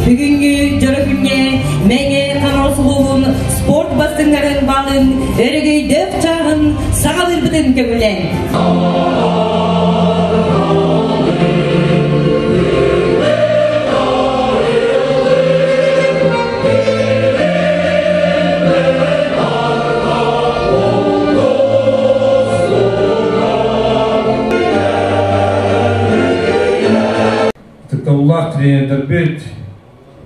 Бүгүнгү жөрөкүнне меңе каналсулуун спорт бастыңдарын балын өрөгөй дөп чагын сагалыр бүтүн көбүлен. Тыктаулах тренер бет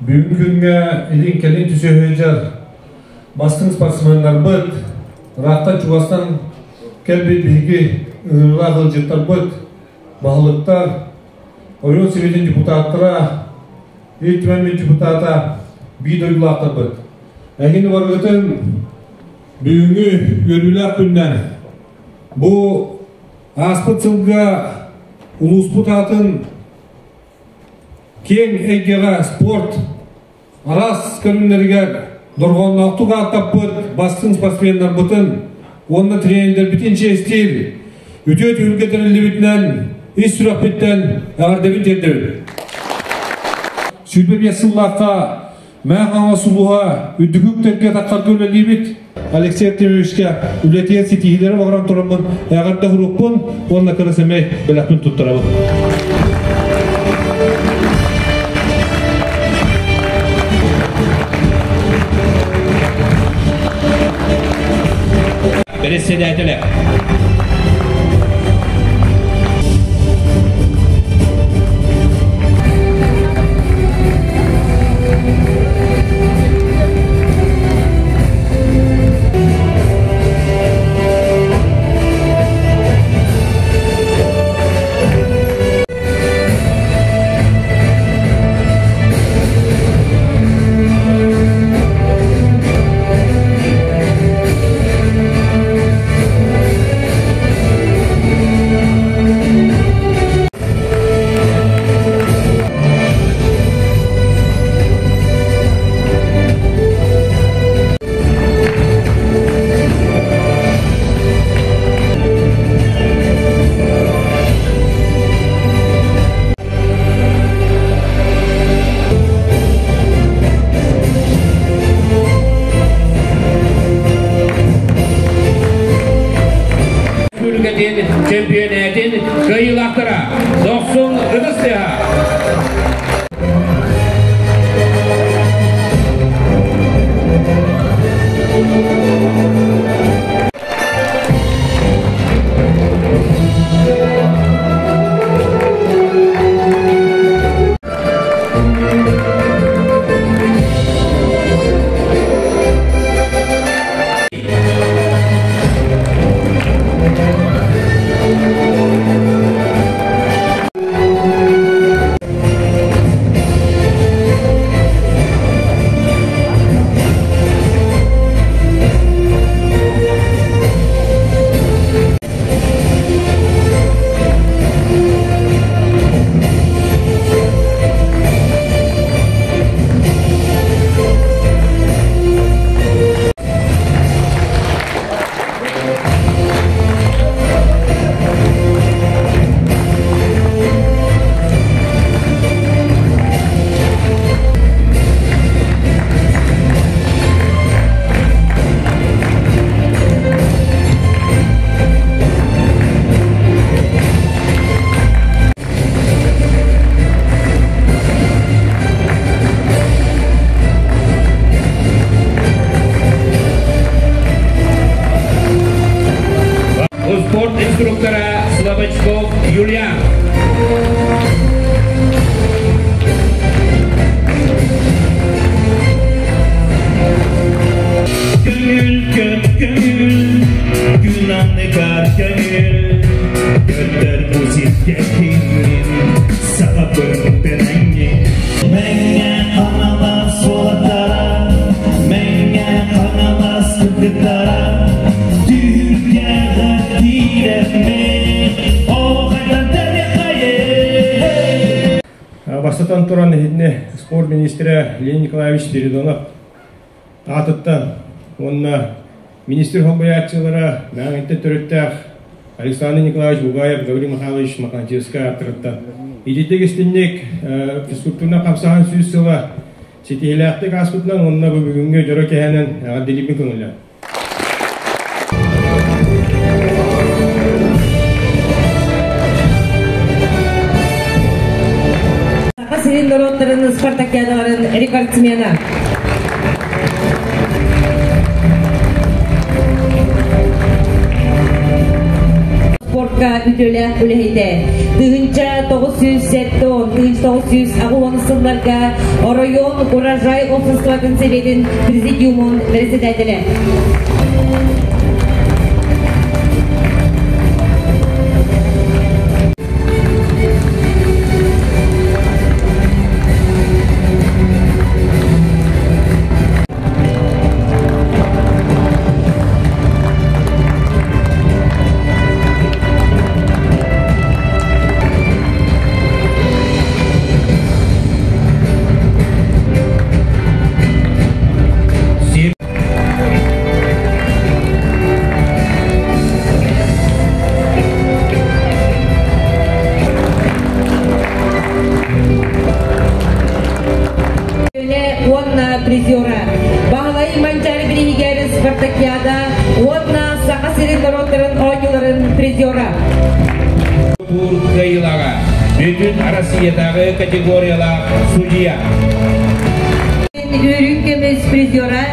бүгүнкү күнгө илин келин түсөһөжөр бастың спортсмендер быт рахта чугастан келби биги ырла кылжыктар быт баалыктар ойон советтин депутаттары илтмемин депутата бидойлактар быт эгини баргытын бүгүнкү өрүлөр күндөн бу аспыт сылга улуспутатын Кен эгега спорт арас көрүнлөргө доргондоктуга аттап быт бастың спортсмендер бытын онда тренерлер битинче стиль үтөт үлгөтөрүлдү бүтүнөн ис сурак биттен агардебин жердебин сүйлбебе сыллакка мага сулуга үдүгүктерге таккар көлөлүбүт Алексей Артемьевичке үлетен ситихилери баграм турамын агарда хурукпун онда кырысымай белакмын туттурабын Председателя. Чемпионатын кайылақтыра, доқсын ұдыстыға. Спорт инструктора Слободчков Юлия. Gönül gök gönül, günahlı kar gönül, gönder bu zilgetin, sabahın berengi. Menge analas solatara, menge analas kıkıtara, Türkiye'de direme, o kadar derekaye. Бастатан туран спорт министрі Леонид Николаевич Спиридонов атыттан онна министр холбаятчылары мәңітті түріттәқ Александр Николаевич Бугаев, Гаврий Михайлович Макантьевский аттырыттан. Идетек істеннек физкультурна қапсаған сөз сыла Сетихилэхтик аспытынан онна бу бүгүнгө жора кэһэнэн дилибин көңүлө. Сирин народтарын спартакиадаларын рекордсмена. Спортка үтөлі үлейді. Тыгынча 907-900 ағуан сылларға район урожай обществатын себетін президиумын председателі. Призера. Бағалай манчары бірігері спартакиада, одна сақа сирин народтарын ойыларын призера. Тур кайылаға, бүтін Россиядағы категориялар судья. Үрінкеміз призера,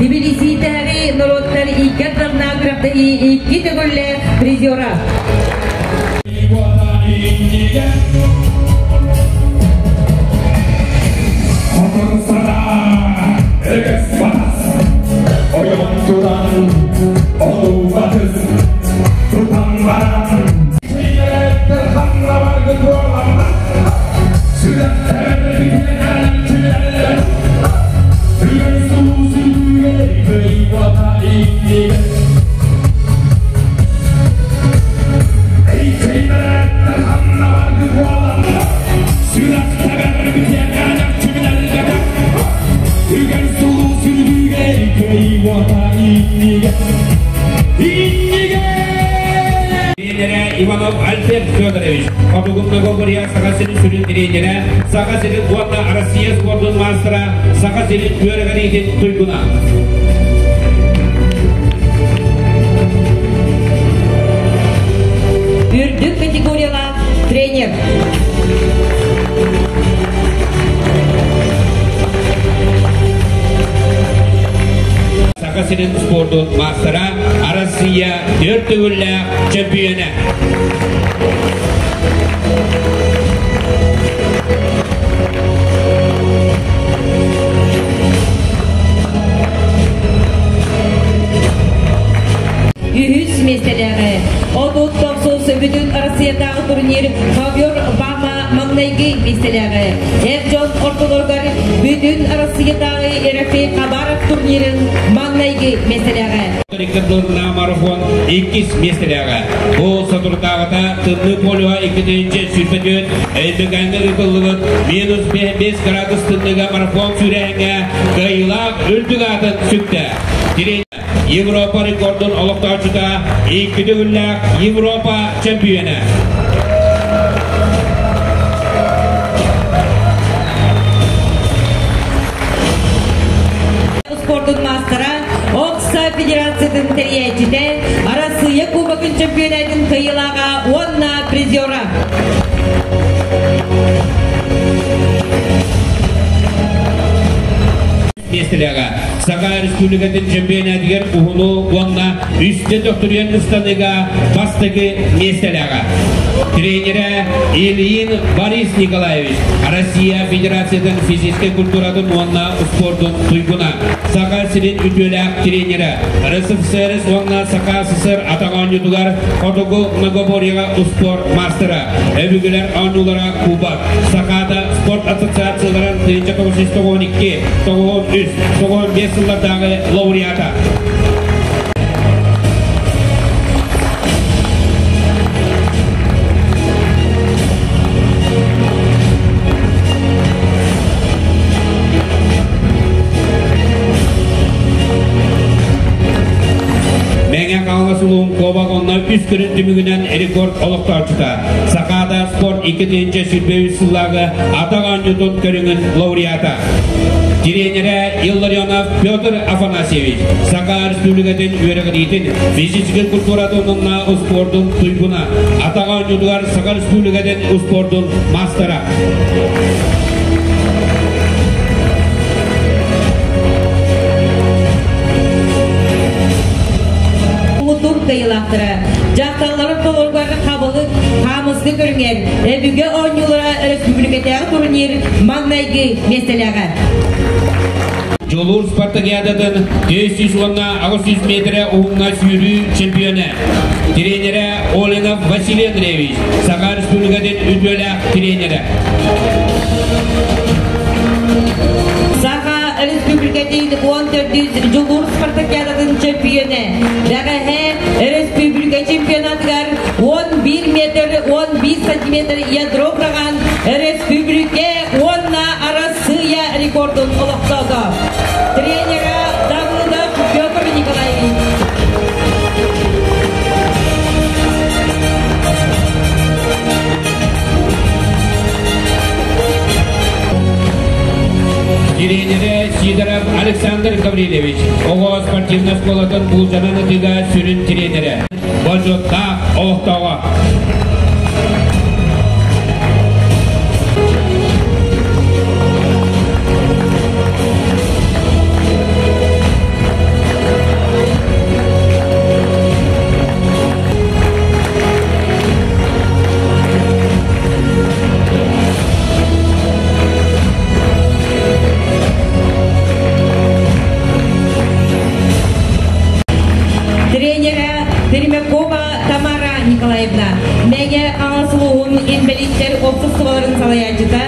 Тбилисидегі народтар иккеттерна күрәпті икки төгілі призера. Иванов Альберт Федорович, Подугумного Буря, Сахасилин Сулин Тренера, Сахасилин Гуатна Россия спортун мастера, Сахасилин Юргаридин Туйгуна. Үрдік категорияла тренер. Сахасилин спортун мастера, Россия 4 төгілі чемпионы. Үхіс меселері. Одут топсосы бүтін Россиядағы турнир Хавьер Бама Маңнайги меселері. Эрджон ортолоргар бүтін Россиядағы РФ Хабаров турнирін Маңнайги меселері. Рекордорна марафон 2 меселері. Бұл сатурдағыда тынны полуа 2-нче сүрпетен әйдігәңгі рекылығын -5 градус тынныға марафон сүрәңі қайылақ үлтігатын сүкті. Европа рекордын олықтаушыда 2 төгілләк Европа чемпионы. Спортын мастера Окса Федерациятын тәриячіде Россия кубогын чемпионатын қиылаға онна призера. Местеляга Саға республикатын чемпионатыгер ұғыну онна үсті докториян ұстаныға бастығы местеляга. Тренері Ильин Борис Николаевич, Россия Федерациятын физической культуратын онна спортын туйгуна. Саға сілін үтөләк тренері РСФСР онна Сақа СССР атаған ютугар отогу многоборияға спорт мастера. Әбігілер анулара Кубак. Сақада спорт ассоциацияларын 1992-93 5 жылдардағы лауреата. Мәңе қалғасылуын Кобағонна үз күрін түмігінен рекорд олықтарчыда. Сақада спорт 2-нче сүрбеуі сыллағы атаған нютон көріңін лауреата. Тренері Илларионов Петр Афанасьевич, Саха Республикатын өрігінейтін физический культурадың спордың туйбуна, атаған юдуар Саха Республикатын спордың мастера. Жақтағылары толырғары қабылы қамызды көрінген. Әбіге ойнылыра республикатағы турнир маңнайғы местеліға. Жолур спартакиададың 400 метрі ұғынға сүйрі чемпионы. Тренері Оленов Василий Андреевич, Саха Республикатын үдвелі тренері. Саха Республикатын 1400 Жолур спартакиададың чемпионы. Дәғі республика чемпионатығар 11 метр, 15 сантиметр ядро құраған республика онна арасыя рекордын ұлықтады. Тренері Давыдов Петр Николаевич. Тренері Сидоров Александр Гаврилевич, Оғо спортивный школатын Бұлжананы дыға сүрін тренері. Божотта Оқтауға. Мәге аңасылуын инвалидтер обществоларын салаячыда.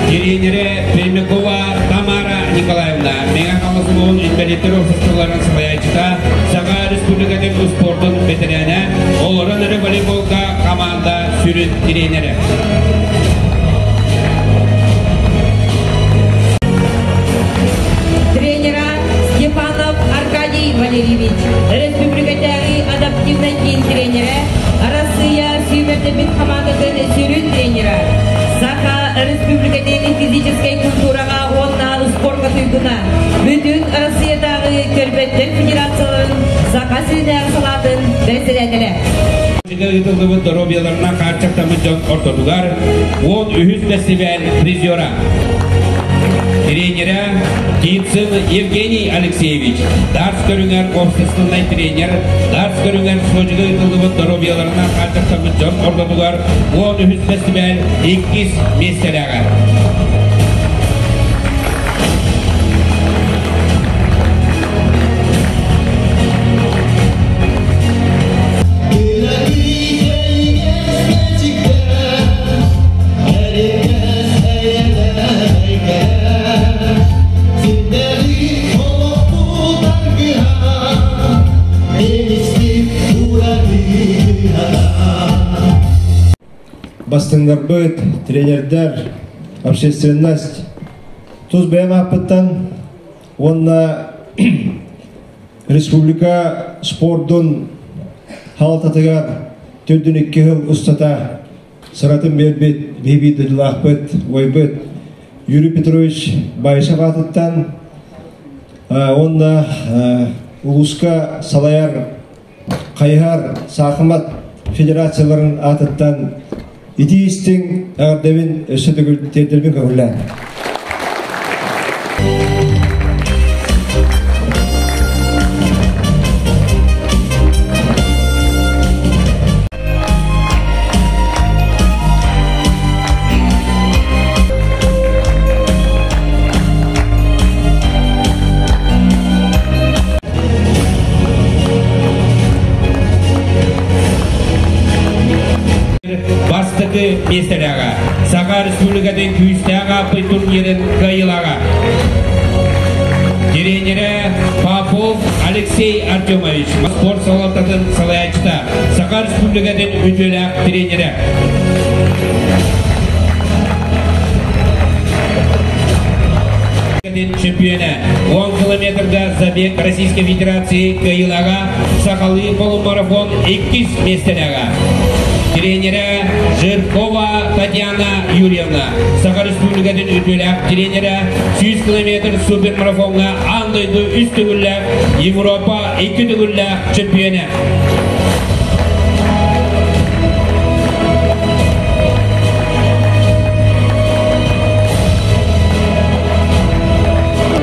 Тренері Пермякова Тамара Николаевна, мәге аңасылуын инвалидтер обществоларын салаячыда. Саха Республикатын спортын ветераны, оларын ірі волейболға команда сүрін тренері. Тренера Степанов Аркадий Валерьевич, республикатағы адаптивный кейін тренері, Арасыя Сүймердебін командатын сүрін тренері. Саха Республикатын физической культураға онна спортқа түйгіна. Бүтін Россиядағы көрбеттер федерацияларын Саха сілінәғі салатын бәселәділі. Үтілдігі дұробияларына қарчақтамы жон ортодуғар, он үхіз фестиваль призера. Тренері Китцин Евгений Алексеевич, дарс көріңер общественный тренер, дарс көріңер сожығы үтілдігі дұробияларына қарчақтамы жон ортодуғар, он үхіз фестиваль 2 местеліға. Бастыңдар бөт, тренердер, общественность. Туз бәйім апыттан, онна республика спордың халтатыгар төдін 2 жыл ұстата сыратын бербет, бейбейді лақпыт, ойбыт. Юрий Петрович Байшав атыттан, онна ұлысқа салаяр, қайғар, сақымат федерацияларын атыттан итиістің әғырдабен өсетігіл тердербен көңілі. Местеляга, Саха Республикатын күйістяға апы турнирін қайылаға. Тренері Попов Алексей Артемович, спорт салаттатын салаячыта, Саха Республикатын үтелі тренері. Республикатын чемпионы. 10 километрда забег Российской Федерации кайылага, Сахалы полумарафон 200 местелага. Тренера Жиркова Татьяна Юрьевна. Саха Республикатын өтөләк тренера 100 километр супермарафонга андайды үстігілләк Европа 2 түгілләк чемпионы.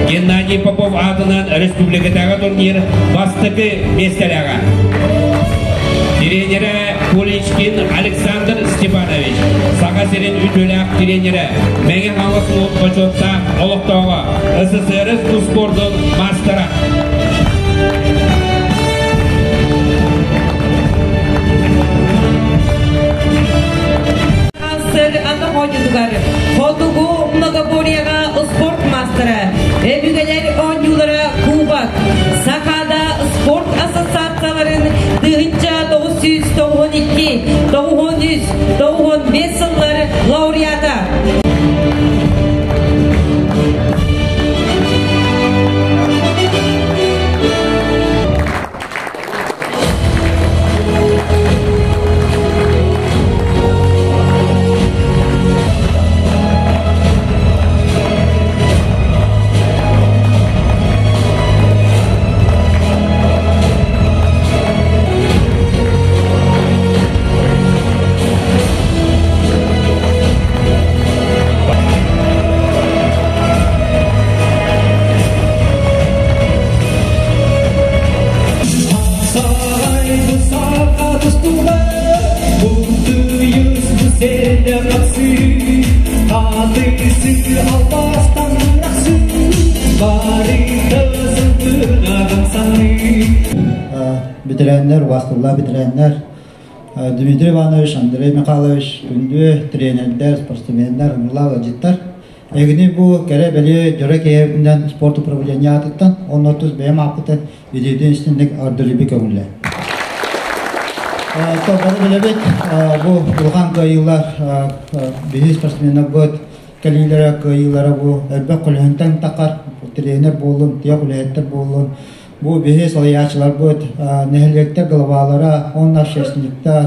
Геннадий Попов атынан республикатағы турнир бастығы местеляға. Тренері Куличкин Александр Степанович. Сақасерен үтөләк тренері. Мәңен қаласын отқачотта олықтауға. СССР спорттың мастера. Ходугу многоборьяга спорт мастера, эбигелер оңюлара кубак, Сахада спорт ассоциацияларын дыгынча 992, 900, 905 жылдары лауреаты. Bitirenler, vakıflar bitirenler, Dmitri Ivanoviç, Andrei Mikhailovich, gündü trenerler, sportsmenler, ınırlar, vacitler. Egini bu kere beli jörek eğitimden sport upravleniya atıktan, 10-30 beyim akıtı videodan üstünlük ardırı bir kömürle. Topları bilebek, bu Ulhan kayılar, bizi sportsmenler bu, kalilere kayılara bu, elbette kulühünden takar, trener bolun, diye kulühütter bolun. Bu bihi salayatçılar bu, nehilikler gılavalara, onlar şeşinlikler,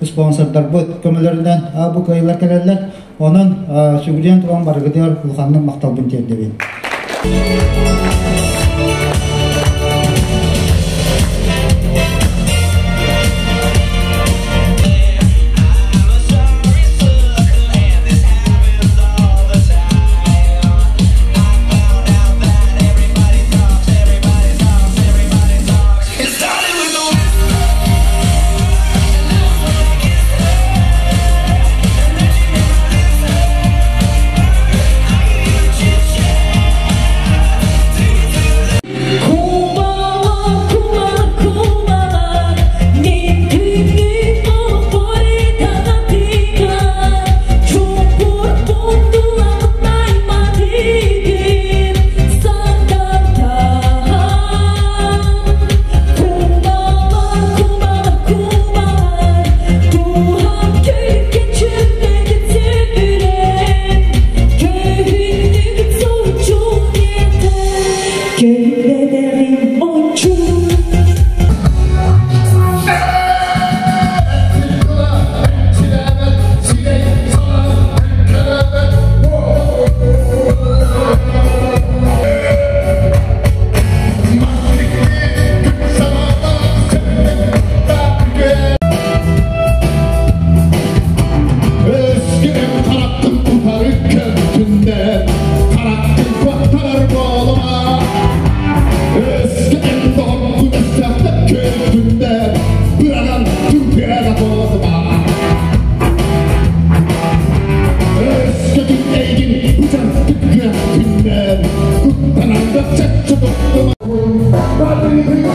sponsorlar bu, kömürlerinden bu kayılar kererler, onun sügüden tuğan bargı diyor, Ulhan'ın maktalbın terdebi. Bye.